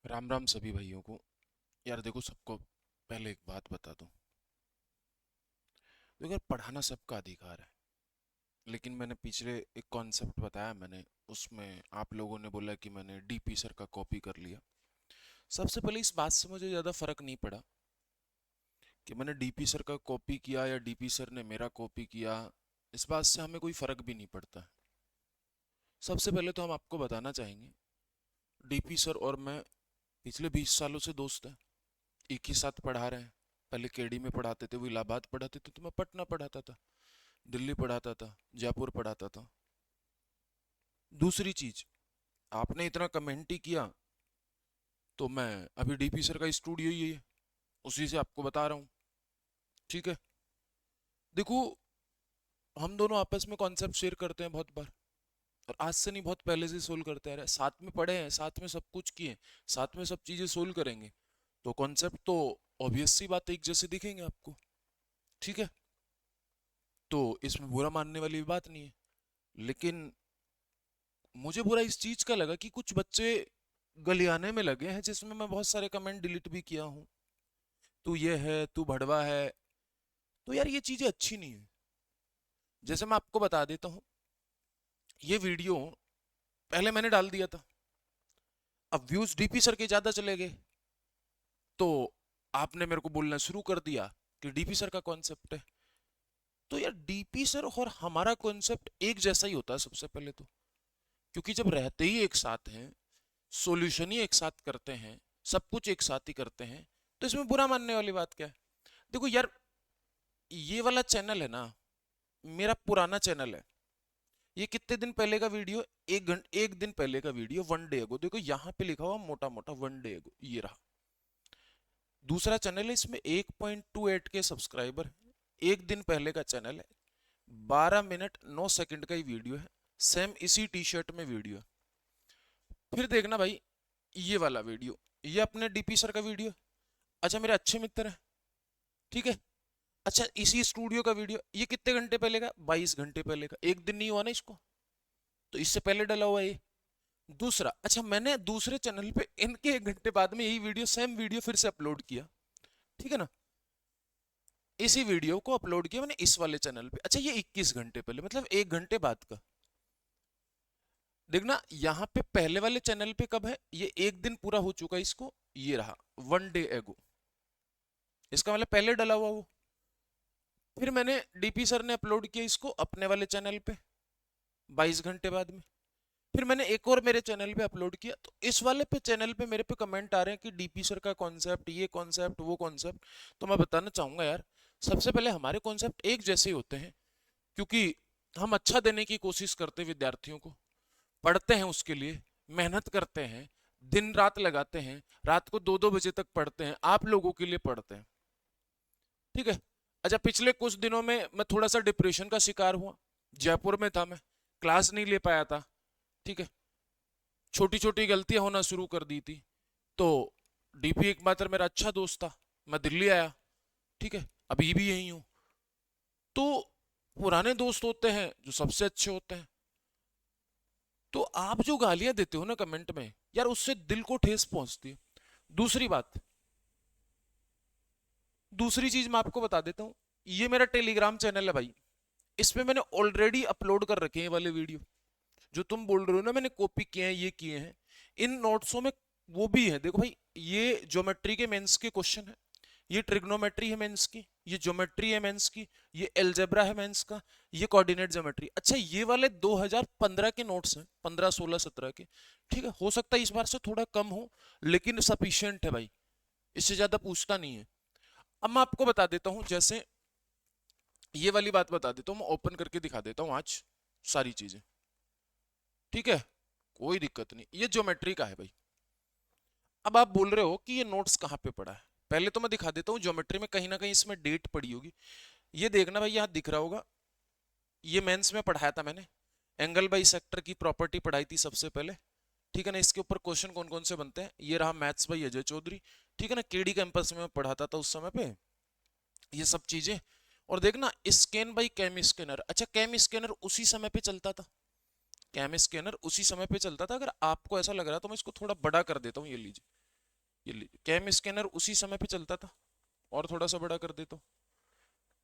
राम राम सभी भाइयों को। यार देखो, सबको पहले एक बात बता दूं। देखो यार, पढ़ाना सबका अधिकार है। लेकिन मैंने पिछले एक कॉन्सेप्ट बताया, मैंने उसमें आप लोगों ने बोला कि मैंने डीपी सर का कॉपी कर लिया। सबसे पहले इस बात से मुझे ज़्यादा फर्क नहीं पड़ा कि मैंने डीपी सर का कॉपी किया या डीपी सर ने मेरा कॉपी किया। इस बात से हमें कोई फर्क भी नहीं पड़ता। सबसे पहले तो हम आपको बताना चाहेंगे, डीपी सर और मैं पिछले 20 सालों से दोस्त हैं। एक ही साथ पढ़ा रहे हैं। पहले केडी में पढ़ाते थे, वो इलाहाबाद पढ़ाते थे, तो मैं पटना पढ़ाता था। दिल्ली पढ़ाता था, जयपुर पढ़ाता था। दूसरी चीज, आपने इतना कमेंट ही किया, तो मैं अभी डीपी सर का स्टूडियो ही है, उसी से आपको बता रहा हूँ। ठीक है। देखो, हम दोनों आपस में कॉन्सेप्ट शेयर करते हैं बहुत बार। और आज से नहीं, बहुत पहले से सोल्व करते आ रहे हैं, साथ में पढ़े हैं, साथ में सब कुछ किए, साथ में सब चीजें सोल्व करेंगे। तो कॉन्सेप्ट तो ऑब्वियस सी बात है, एक जैसे दिखेंगे आपको। ठीक है। तो इसमें बुरा मानने वाली बात नहीं है। लेकिन मुझे बुरा इस चीज का लगा कि कुछ बच्चे गलियाने में लगे हैं, जिसमें मैं बहुत सारे कमेंट डिलीट भी किया हूँ। तू ये है, तू भड़वा है। तो यार, ये चीजें अच्छी नहीं है। जैसे मैं आपको बता देता हूँ, ये वीडियो पहले मैंने डाल दिया था। अब व्यूज डीपी सर के ज्यादा चले गए, तो आपने मेरे को बोलना शुरू कर दिया कि डीपी सर का कॉन्सेप्ट है। तो यार, डीपी सर और हमारा कॉन्सेप्ट एक जैसा ही होता है सबसे पहले तो। क्योंकि जब रहते ही एक साथ हैं, सॉल्यूशन ही एक साथ करते हैं, सब कुछ एक साथ ही करते हैं, तो इसमें बुरा मानने वाली बात क्या है। देखो यार, ये वाला चैनल है ना, मेरा पुराना चैनल है। ये कितने दिन पहले का वीडियो? 1 घंटे, 1 दिन पहले का वीडियो, 1 डे अगो। देखो यहाँ पे लिखा हुआ मोटा मोटा 1 डे अगो, ये रहा। दूसरा चैनल है, इसमें 1.28 के सब्सक्राइबर है। 1 दिन पहले का चैनल है। 12 मिनट 9 सेकंड का ही वीडियो है। सेम इसी टी शर्ट में वीडियो है। फिर देखना भाई, ये वाला वीडियो, ये अपने डीपी सर का वीडियो। अच्छा, मेरे अच्छे मित्र है। ठीक है। अच्छा, इसी स्टूडियो का वीडियो, ये कितने घंटे पहले का? 22 घंटे पहले का। 1 दिन नहीं हुआ ना इसको, तो इससे पहले डला हुआ है ये। दूसरा, अच्छा, मैंने दूसरे चैनल पे इनके 1 घंटे बाद में यही वीडियो, सेम वीडियो फिर से अपलोड किया। ठीक है ना। इसी वीडियो को अपलोड किया मैंने इस वाले चैनल पे। अच्छा, ये 21 घंटे पहले, मतलब 1 घंटे बाद का। देखना यहाँ पे पहले वाले चैनल पे कब है, ये 1 दिन पूरा हो चुका है इसको, ये रहा 1 डे एगो। इसका मतलब पहले डला हुआ वो। फिर मैंने, डीपी सर ने अपलोड किया इसको अपने वाले चैनल पे 22 घंटे बाद में। फिर मैंने एक और मेरे चैनल पे अपलोड किया, तो इस वाले पे चैनल पे मेरे पे कमेंट आ रहे हैं कि डीपी सर का कॉन्सेप्ट, ये कॉन्सेप्ट, वो कॉन्सेप्ट। तो मैं बताना चाहूंगा यार, सबसे पहले हमारे कॉन्सेप्ट एक जैसे ही होते हैं। क्योंकि हम अच्छा देने की कोशिश करते हैं विद्यार्थियों को, पढ़ते हैं उसके लिए, मेहनत करते हैं, दिन रात लगाते हैं, रात को 2-2 बजे तक पढ़ते हैं, आप लोगों के लिए पढ़ते हैं। ठीक है। अच्छा, पिछले कुछ दिनों में मैं थोड़ा सा डिप्रेशन का शिकार हुआ। जयपुर में था मैं, क्लास नहीं ले पाया था। ठीक है। छोटी छोटी गलतियां होना शुरू कर दी थी। तो डीपी एकमात्र मेरा अच्छा दोस्त था, मैं दिल्ली आया। ठीक है। अभी भी यही हूँ। तो पुराने दोस्त होते हैं जो सबसे अच्छे होते हैं। तो आप जो गालियां देते हो ना कमेंट में, यार उससे दिल को ठेस पहुंचती है। दूसरी बात, दूसरी चीज मैं आपको बता देता हूँ, ये मेरा टेलीग्राम चैनल है भाई। इस पे मैंने ऑलरेडी अपलोड कर रखे हैं ये वाले वीडियो। जो तुम बोल रहे हो ना मैंने कॉपी किए हैं, ये किए हैं, इन नोट्सों में वो भी है। देखो भाई, ये ज्योमेट्री के मेंस के क्वेश्चन है, ये ट्रिग्नोमेट्री है मेंस की, ये ज्योमेट्री है मेंस की, ये एलजेब्रा है मेंस का, ये कोऑर्डिनेट ज्योमेट्री। अच्छा, ये वाले 2015 के नोट्स हैं, 15 16 17 के। ठीक है, हो सकता है इस बार से थोड़ा कम हो, लेकिन सफिशियंट है भाई, इससे ज्यादा पूछता नहीं है। अब मैं आपको बता देता हूं, जैसे ये वाली बात बता देता हूँ, मैं ओपन करके दिखा देता हूँ आज सारी चीजें। ठीक है, कोई दिक्कत नहीं, ये ज्योमेट्री का है भाई। अब आप बोल रहे हो कि ये नोट्स कहाँ पे पड़ा है, पहले तो मैं दिखा देता हूँ। ज्योमेट्री में कहीं ना कहीं इसमें डेट पड़ी होगी। ये देखना भाई, यहाँ दिख रहा होगा, ये मेंस में पढ़ाया था मैंने। एंगल बाई सेक्टर की प्रॉपर्टी पढ़ाई थी सबसे पहले। ठीक है ना। इसके ऊपर क्वेश्चन कौन कौन से बनते हैं, ये रहा मैथ्स बाई अजय चौधरी। ठीक है ना, केडी कैंपस में मैं पढ़ाता था उस समय पे, ये सब चीजें। और देखना, स्कैन बाई कैम स्कैनर। अच्छा, कैम स्कैनर उसी समय पे चलता था, कैम स्कैनर उसी समय पे चलता था। अगर आपको ऐसा लग रहा है तो मैं इसको थोड़ा बड़ा कर देता हूँ, ये लीजिए। ये कैम स्कैनर उसी समय पे चलता था, और थोड़ा सा बड़ा कर देता हूँ।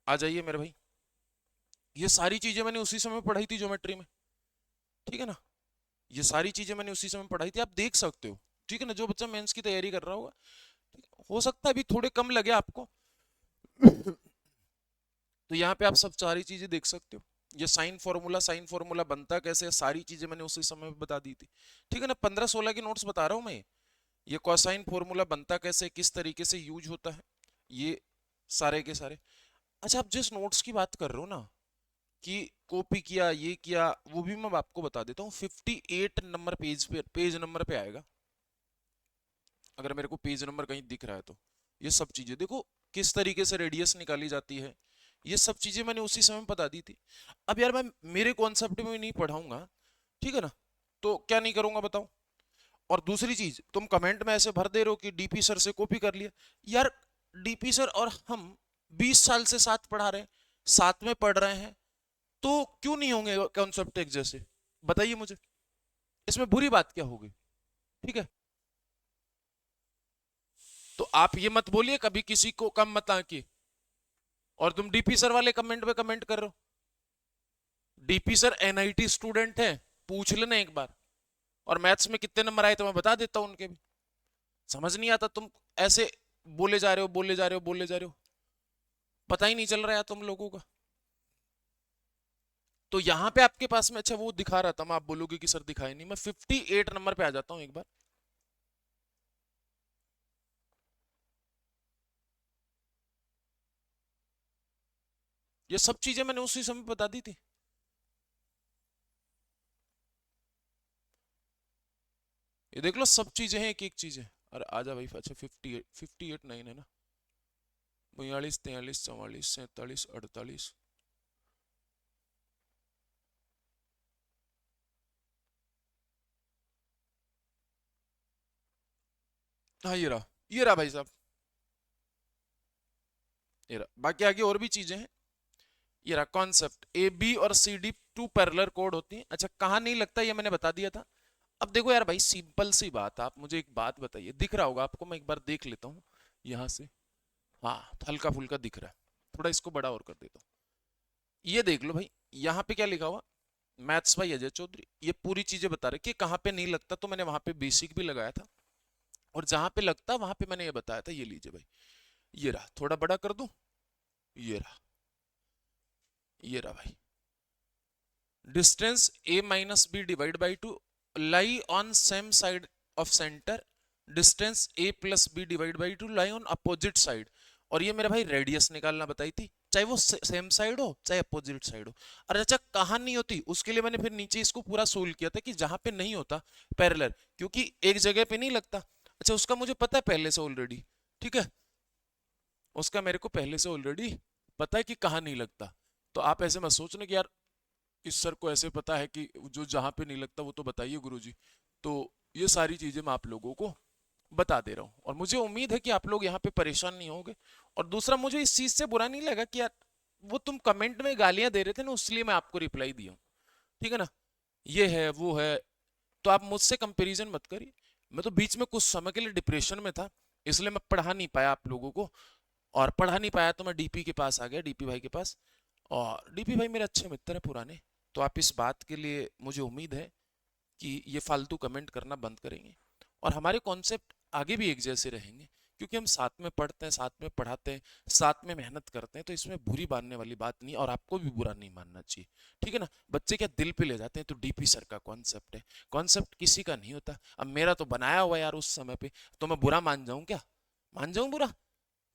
आ जाइए मेरे भाई, ये सारी चीजें मैंने उसी समय पढ़ाई थी ज्योमेट्री में, ठीक है ना। ये सारी चीजें मैंने उसी समय पढ़ाई थी, आप देख सकते हो, ठीक है ना। जो बच्चा मेंस की तैयारी कर रहा होगा, हो सकता है अभी थोड़े कम लगे आपको। तो यहाँ पे आप सब सारी चीजें देख सकते हो। ये साइन फॉर्मूला बनता कैसे है, सारी चीजें मैंने उसी समय पे बता दी थी, ठीक है ना। 15-16 के नोट्स बता रहा हूँ मैं। ये कोसाइन फॉर्मूला बनता कैसे, किस तरीके से यूज होता है, ये सारे के सारे। अच्छा, आप जिस नोट्स की बात कर रहे हो ना कि कॉपी किया ये किया, वो भी मैं आपको बता देता हूँ। 58 नंबर पेज नंबर पे आएगा, अगर मेरे को पेज नंबर कहीं दिख रहा है तो। ये सब चीजें देखो किस तरीके से रेडियस निकाली जाती है, ये सब चीजें मैंने उसी समय बता दी थी। अब यार मैं मेरे कॉन्सेप्ट में नहीं पढ़ाऊंगा, ठीक है ना, तो क्या नहीं करूंगा बताओ। और दूसरी चीज, तुम कमेंट में ऐसे भर दे रहे हो कि डीपी सर से कॉपी कर लिया। यार डीपी सर और हम 20 साल से साथ पढ़ा रहे हैं, साथ में पढ़ रहे हैं, तो क्यों नहीं होंगे कॉन्सेप्ट एक जैसे, बताइए मुझे, इसमें बुरी बात क्या होगी, ठीक है। तो आप ये मत बोलिए कभी किसी को कम मत आके, और तुम डीपी सर वाले कमेंट पे कमेंट कर रहे हो। डीपी सर एनआईटी स्टूडेंट है, पूछ लेना एक बार, और मैथ्स में कितने नंबर आए तो मैं बता देता हूं उनके भी। समझ नहीं आता, तुम ऐसे बोले जा रहे हो बोले जा रहे हो बोले जा रहे हो, पता ही नहीं चल रहा है तुम लोगों का। तो यहां पे आपके पास में, अच्छा वो दिखा रहा था मैं, आप बोलोगे कि सर दिखाई नहीं, मैं 58 नंबर पे आ जाता हूं एक बार। ये सब चीजें मैंने उसी समय बता दी थी। ये देख लो सब चीजें हैं, एक एक चीजें। अरे आजा भाई, अच्छा 58 9 है ना, 42 43 44 47 48। हाँ ये रहा भाई साहब, ये रहा। बाकी आगे और भी चीजें हैं। ये रहा कॉन्सेप्ट, ए बी और सी डी टू पैरेलल कोड होती हैं। अच्छा कहाँ नहीं लगता ये मैंने बता दिया था। अब देखो यार भाई, सिंपल सी बात, आप मुझे एक बात बताइए, दिख रहा होगा आपको, मैं एक बार देख लेता हूँ यहाँ से। हाँ, हल्का फुल्का दिख रहा है, थोड़ा इसको बड़ा और कर देता हूँ। ये देख लो भाई, यहाँ पे क्या लिखा हुआ, मैथ्स बाई अजय चौधरी, ये पूरी चीजें बता रहे कि कहाँ पे नहीं लगता, तो मैंने वहां पे बेसिक भी लगाया था, और जहां पे लगता वहां पे मैंने ये बताया था। ये लीजिए भाई, ये रहा, थोड़ा बड़ा कर दूं, ये रहा, ये रहा भाई। Distance a minus b divide by two lie on same side of centre, distance a plus b divide by two lie on opposite side. और ये मेरा भाई रेडियस निकालना बताई थी, चाहे वो सेम साइड हो चाहे अपोजिट साइड हो। और अच्छा कहाँ नहीं होती, उसके लिए मैंने फिर नीचे इसको पूरा सोल्व किया था कि जहां पे नहीं होता पैरेलल, क्योंकि एक जगह पे नहीं लगता। अच्छा उसका मुझे पता है पहले से ऑलरेडी, ठीक है, उसका मेरे को पहले से ऑलरेडी पता है कि कहाँ नहीं लगता। तो आप ऐसे मत सोचना कि यार इस सर को ऐसे पता है कि जो जहां पे नहीं लगता वो तो बताइए गुरुजी। तो ये सारी चीजें मैं आप लोगों को बता दे रहा हूँ, और मुझे उम्मीद है कि आप लोग यहाँ पे परेशान नहीं होंगे। और दूसरा, मुझे इस चीज से बुरा नहीं लगा कि यार वो तुम कमेंट में गालियां दे रहे थे ना, इसलिए मैं आपको रिप्लाई दिया हूँ, ठीक है ना। ये है वो है, तो आप मुझसे कंपैरिजन मत करिए। मैं तो बीच में कुछ समय के लिए डिप्रेशन में था, इसलिए मैं पढ़ा नहीं पाया आप लोगों को, और पढ़ा नहीं पाया तो मैं डीपी के पास आ गया, डीपी भाई के पास। और डीपी भाई मेरे अच्छे मित्र हैं पुराने, तो आप इस बात के लिए मुझे उम्मीद है कि ये फालतू कमेंट करना बंद करेंगे, और हमारे कॉन्सेप्ट आगे भी एक जैसे रहेंगे, क्योंकि हम साथ में पढ़ते हैं, साथ में पढ़ाते हैं, साथ में मेहनत करते हैं। तो इसमें बुरी मानने वाली बात नहीं, और आपको भी बुरा नहीं मानना चाहिए, ठीक है ना। बच्चे क्या दिल पे ले जाते हैं, तो डीपी सर का कॉन्सेप्ट है, कॉन्सेप्ट किसी का नहीं होता। अब मेरा तो बनाया हुआ यार उस समय पे, तो मैं बुरा मान जाऊं क्या, मान जाऊं बुरा,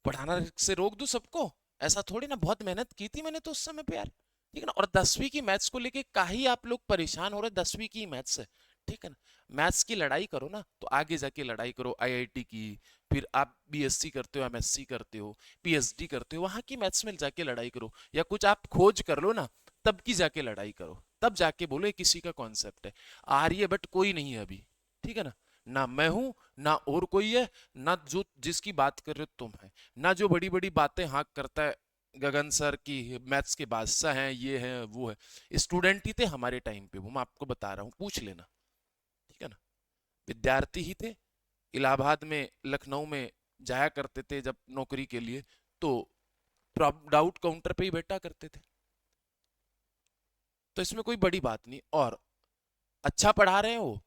पढ़ाना से रोक दूं सबको, ऐसा थोड़ी ना। बहुत मेहनत की थी मैंने तो उस समय पे यार, ठीक है ना। और 10वीं की मैथ्स को लेके काहे आप लोग परेशान हो रहे, 10वीं की मैथ्स है, ठीक है ना। मैथ्स की लड़ाई करो ना, तो आगे जाके लड़ाई करो आईआईटी की, फिर आप बीएससी करते हो, एमएससी करते हो, पीएचडी करते हो, वहां की मैथ्स में जाके लड़ाई करो, या कुछ आप खोज कर लो ना, तब की जाके लड़ाई करो, तब जाके बोलो ये किसी का कॉन्सेप्ट है। आर्यभट्ट कोई नहीं है अभी, ठीक है ना, ना मैं हूं, ना और कोई है, ना जो जिसकी बात कर रहे हो तुम है, ना जो बड़ी बड़ी बातें हाँ करता है गगन सर की मैथ्स के बादशाह हैं, ये हैं वो है। स्टूडेंट ही थे हमारे टाइम पे, वो मैं आपको बता रहा हूँ, पूछ लेना, ठीक है ना, विद्यार्थी ही थे। इलाहाबाद में, लखनऊ में जाया करते थे जब नौकरी के लिए, तो डाउट काउंटर पे ही बैठा करते थे। तो इसमें कोई बड़ी बात नहीं। और अच्छा पढ़ा रहे हो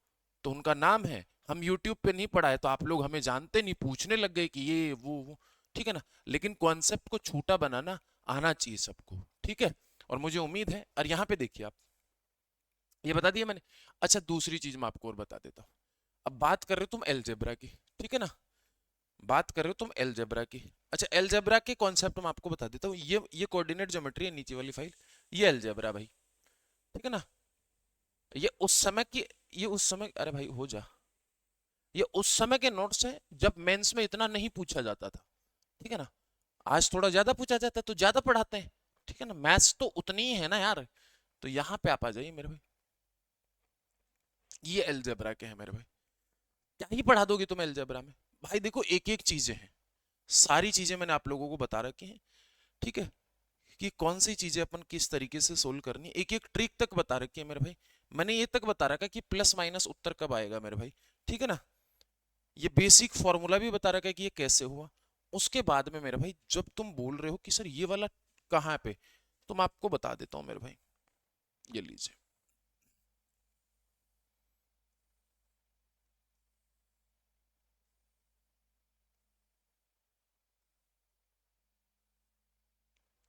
तो उनका नाम है। हम यूट्यूब पे नहीं पढ़ाए तो आप लोग हमें जानते नहीं, पूछने लग गए कि ये वो, ठीक है ना। लेकिन कॉन्सेप्ट को छोटा बनाना आना चाहिए सबको, ठीक है। और मुझे उम्मीद है। और यहाँ पे देखिए आप, ये बता दिया मैंने। अच्छा, दूसरी चीज मैं आपको और बता देता हूँ। अब बात कर रहे हो तुम एलजेब्रा की, ठीक है ना, बात कर रहे हो तुम एलजेब्रा की। अच्छा, एलजेब्रा के कॉन्सेप्ट मैं आपको बता देता हूँ। ये कोऑर्डिनेट ज्योमेट्री है, नीचे वाली फाइल, ये एलजेब्रा भाई, ठीक है ना। ये उस समय की, ये उस समय, अरे भाई हो जा, ये उस समय के नोट्स हैं जब मेंस में इतना नहीं पूछा जाता था, ठीक है ना। आज थोड़ा ज्यादा पूछा जाता है तो ज्यादा पढ़ाते हैं, ठीक है ना। मैथ्स तो उतनी ही है ना यार। तो यहाँ पे आप आ जाइए मेरे भाई, ये एलजेब्रा के हैं मेरे भाई। क्या ही पढ़ा दोगे तुम एलजेब्रा में। भाई देखो, एक एक चीजें हैं, सारी चीजें मैंने आप लोगों को बता रखी हैं, ठीक है, कि कौन सी चीजें अपन किस तरीके से सोल्व करनी है। एक एक ट्रिक तक बता रखी है मेरे भाई। मैंने ये तक बता रखा कि प्लस माइनस उत्तर कब आएगा मेरे भाई, ठीक है ना। ये बेसिक फॉर्मूला भी बता रखा है कि ये कैसे हुआ। उसके बाद में मेरे भाई, जब तुम बोल रहे हो कि सर ये वाला कहाँ पे, तो मैं आपको बता देता हूँ मेरे भाई। ये लीजिए,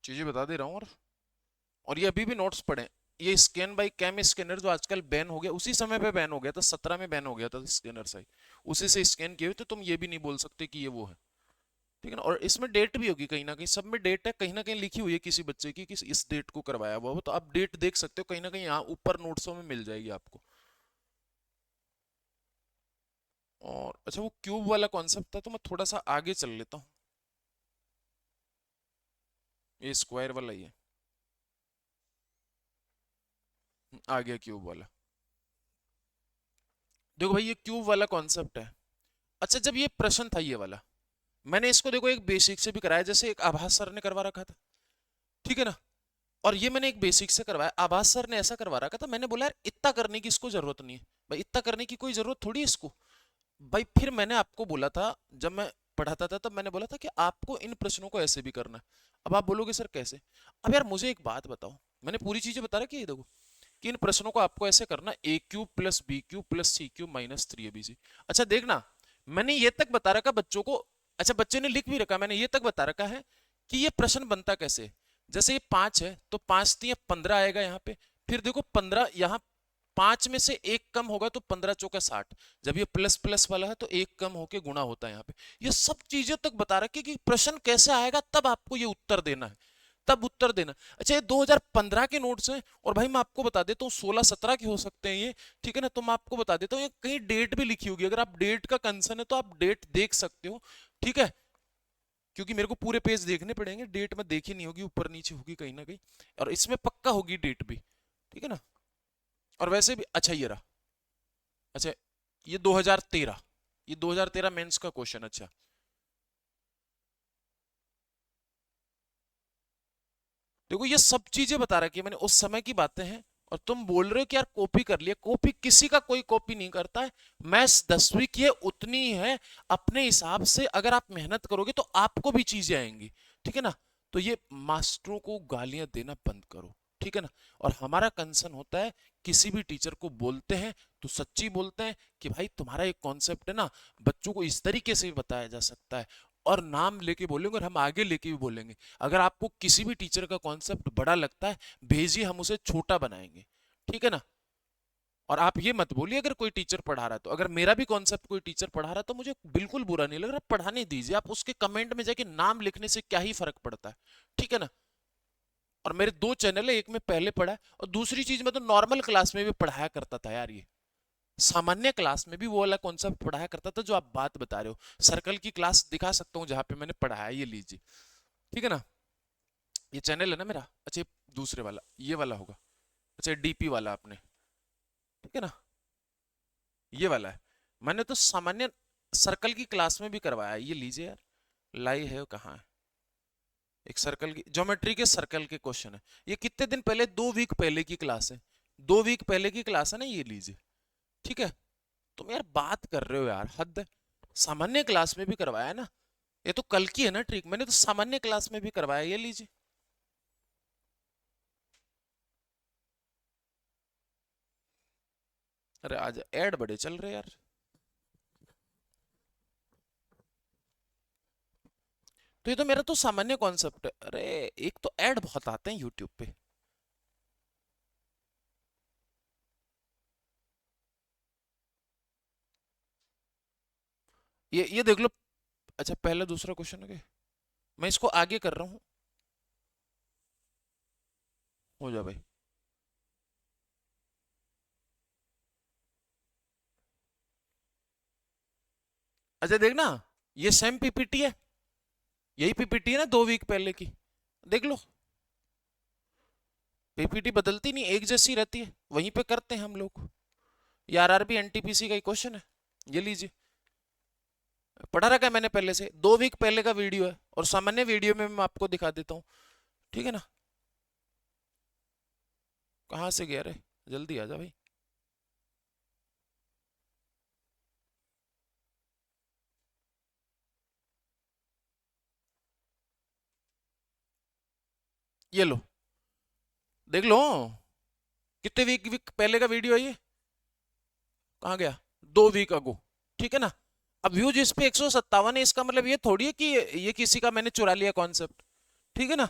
चीजें बता दे रहा हूँ। और ये अभी भी नोट्स पढ़े। ये स्कैन बाई कैम स्कैनर जो आजकल बैन हो गया, उसी समय पे बैन हो गया था, 17 में बैन हो गया था स्कैनर से, उसी से स्कैन किए हुए। तो तुम ये भी नहीं बोल सकते कि ये वो है, ठीक है ना। और इसमें डेट भी होगी कहीं ना कहीं, सब में डेट है, कहीं ना कहीं लिखी हुई है किसी बच्चे की कि इस डेट को करवाया हुआ हो। तो आप डेट देख सकते हो कहीं ना कहीं, यहाँ ऊपर नोट्सों में मिल जाएगी आपको। और अच्छा, वो क्यूब वाला कॉन्सेप्ट था तो मैं थोड़ा सा आगे चल लेता हूँ। ये स्क्वायर वाला ही है, आ गया क्यूब वाला। देखो भाई, ये क्यूब वाला कॉन्सेप्ट है। अच्छा, जब ये प्रश्न था ये वाला, मैंने इसको देखो एक बेसिक से भी कराया, जैसे एक आभास सर ने करवा रखा था, ठीक है ना। और ये मैंने एक बेसिक से करवाया, आभास सर ने ऐसा करवा रखा था। मैंने बोला यार इतना करने की इसको जरूरत नहीं है भाई, इतना करने की कोई जरूरत थोड़ी है इसको भाई। फिर मैंने आपको बोला था, जब मैं पढ़ाता था तब मैंने बोला था कि आपको इन प्रश्नों को ऐसे भी करना है। अब आप बोलोगे सर कैसे। अब यार मुझे एक बात बताओ, मैंने पूरी चीजें बता रखी है देखो, कि इन प्रश्नों को आपको ऐसे करना, A cube plus B cube plus C cube minus 3abc। अच्छा देखना, मैंने ये तक बता रखा बच्चों को। अच्छा, बच्चे ने लिख भी रखा, मैंने ये तक बता रखा है कि ये प्रश्न बनता कैसे है। जैसे ये 5 है तो 5 3 15 आएगा यहाँ पे। फिर देखो 15 यहाँ, 5 में से एक कम होगा तो 15 चौका 60। जब ये प्लस प्लस वाला है तो एक कम होके गुणा होता है यहाँ पे। ये सब चीजें तक बता रखी कि प्रश्न कैसे आएगा, तब आपको ये उत्तर देना है, तब उत्तर देना। अच्छा, ये 2015 के नोट्स हैं। और भाई मैं आपको बता देता हूँ 16-17 के हो सकते हैं ये, ठीक है ना। तो मैं आपको बता देता हूँ, ये कहीं डेट भी लिखी होगी, अगर आप डेट का कंसर्न है तो आप डेट देख सकते हो, ठीक है। क्योंकि मेरे को पूरे पेज देखने पड़ेंगे, डेट में देखी नहीं होगी, ऊपर नीचे होगी कहीं ना कहीं। और इसमें पक्का होगी डेट भी, ठीक है ना। और वैसे भी अच्छा ये रहा। अच्छा, ये 2013, ये 2013 मेंस का क्वेश्चन। अच्छा, देखो ये सब चीजें बता रखी है मैंने, उस समय की बातें हैं। और तुम बोल रहे हो कि यार कॉपी कर लिया, कॉपी किसी का कोई कॉपी नहीं करता है। मैथ्स 10वीं की है, उतनी ही है। अपने हिसाब से अगर आप मेहनत करोगे तो आपको भी चीजें आएंगी, ठीक है ना। तो ये मास्टरों को गालियां देना बंद करो, ठीक है ना। और हमारा कंसर्न होता है, किसी भी टीचर को बोलते हैं तो सच्ची बोलते हैं कि भाई तुम्हारा एक कॉन्सेप्ट है ना, बच्चों को इस तरीके से भी बताया जा सकता है। और नाम लेके बोलेंगे और हम आगे लेके भी बोलेंगे। अगर आपको किसी भी टीचर का कॉन्सेप्ट बड़ा लगता है, भेजिए, हम उसे छोटा बनाएंगे, ठीक है ना। और आप ये मत बोलिए अगर कोई टीचर पढ़ा रहा है तो, अगर मेरा भी कॉन्सेप्ट कोई टीचर पढ़ा रहा है तो मुझे बिल्कुल बुरा नहीं लग रहा, पढ़ाने दीजिए। आप उसके कमेंट में जाके नाम लिखने से क्या ही फर्क पड़ता है, ठीक है ना। और मेरे दो चैनल है, एक में पहले पढ़ा है और दूसरी चीज मैं तो नॉर्मल क्लास में भी पढ़ाया करता था यार। ये सामान्य क्लास में भी वो वाला कॉन्सेप्ट पढ़ाया करता था जो आप बात बता रहे हो। सर्कल की क्लास दिखा सकता हूँ जहां पे मैंने पढ़ाया, ये लीजिए, ठीक है ना। ये चैनल है ना मेरा। अच्छा, दूसरे वाला ये वाला होगा। अच्छा, डीपी वाला आपने, ठीक है ना, ये वाला है। मैंने तो सामान्य सर्कल की क्लास में भी करवाया, ये लीजिए यार, लाई है कहाँ है। एक सर्कल की ज्योमेट्री के सर्कल के क्वेश्चन है। ये कितने दिन पहले, 2 वीक पहले की क्लास है, 2 वीक पहले की क्लास है ना, ये लीजिए, ठीक है। तुम यार बात कर रहे हो यार, हद है। सामान्य क्लास में भी करवाया है ना, ये तो कल की है ना ट्रिक, मैंने तो सामान्य क्लास में भी करवाया, ये लीजिए। अरे आज ऐड बड़े चल रहे यार। तो ये तो मेरा तो सामान्य कॉन्सेप्ट है। अरे एक तो ऐड बहुत आते हैं यूट्यूब पे। ये देख लो। अच्छा पहला दूसरा क्वेश्चन है क्या? मैं इसको आगे कर रहा हूँ। हो जा भाई। अच्छा देखना, ये सेम पीपीटी है, यही पीपीटी है ना 2 वीक पहले की। देख लो, पीपीटी बदलती नहीं, एक जैसी रहती है, वहीं पे करते हैं हम लोग। ये आरआरबी एनटीपीसी का ही क्वेश्चन है, ये लीजिए। पढ़ा रखा है मैंने पहले से, 2 वीक पहले का वीडियो है, और सामान्य वीडियो में मैं आपको दिखा देता हूँ। ठीक है ना? कहाँ से गया रे, जल्दी आ जा भाई। ये लो, देख लो, कितने वीक वीक पहले का वीडियो है ये। कहाँ गया? 2 वीक अगो। ठीक है ना? अब व्यूज इस पे 157 है, इसका मतलब ये थोड़ी है कि ये किसी का मैंने चुरा लिया कॉन्सेप्ट। ठीक है ना?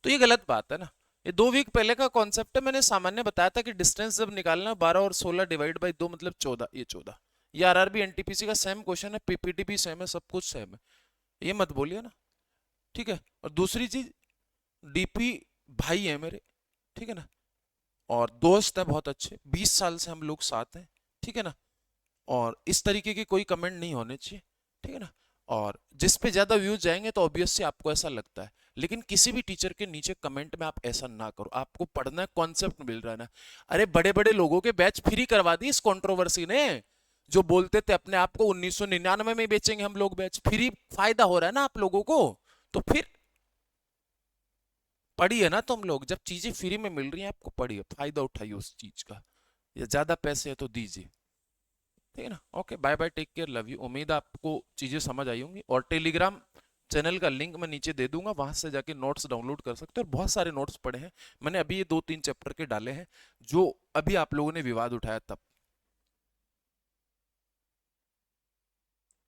तो ये गलत बात है ना। ये 2 वीक पहले का कॉन्सेप्ट है, मैंने सामान्य बताया था कि डिस्टेंस जब निकालना 12 और 16 डिवाइड बाई 2 मतलब 14, ये 14। ये आरआरबी एनटीपीसी का सेम क्वेश्चन है, पीपीटी भी सेम है, सब कुछ सेम है, ये मत बोलिए ना। ठीक है? और दूसरी चीज, डीपी भाई है मेरे, ठीक है ना, और दोस्त है बहुत अच्छे, 20 साल से हम लोग साथ हैं। ठीक है ना? और इस तरीके के कोई कमेंट नहीं होने चाहिए। ठीक है ना? और जिस पे ज्यादा व्यूज जाएंगे तो ऑब्वियस से आपको ऐसा लगता है, लेकिन किसी भी टीचर के नीचे कमेंट में आप ऐसा ना करो, आपको पढ़ना है, कॉन्सेप्ट मिल रहा है ना। अरे बड़े बड़े लोगों के बैच फ्री करवा दी इस कंट्रोवर्सी ने, जो बोलते थे अपने आप को 1999 में बेचेंगे हम लोग बैच, फ्री फायदा हो रहा है ना आप लोगों को। तो फिर पढ़िए ना तुम लोग, जब चीजें फ्री में मिल रही हैं आपको, पढ़िए, फायदा उठाइए उस चीज का। या ज्यादा पैसे है तो दीजिए। ठीक है ना? Okay, bye bye, take care, love you. उम्मीद है आपको चीजें समझ आई होंगी, और टेलीग्राम चैनल का लिंक मैं नीचे दे दूंगा, वहां से जाके नोट्स डाउनलोड कर सकते हो, और बहुत सारे नोट्स पढ़े हैं मैंने, अभी ये 2-3 चैप्टर के डाले हैं जो अभी आप लोगों ने विवाद उठाया तब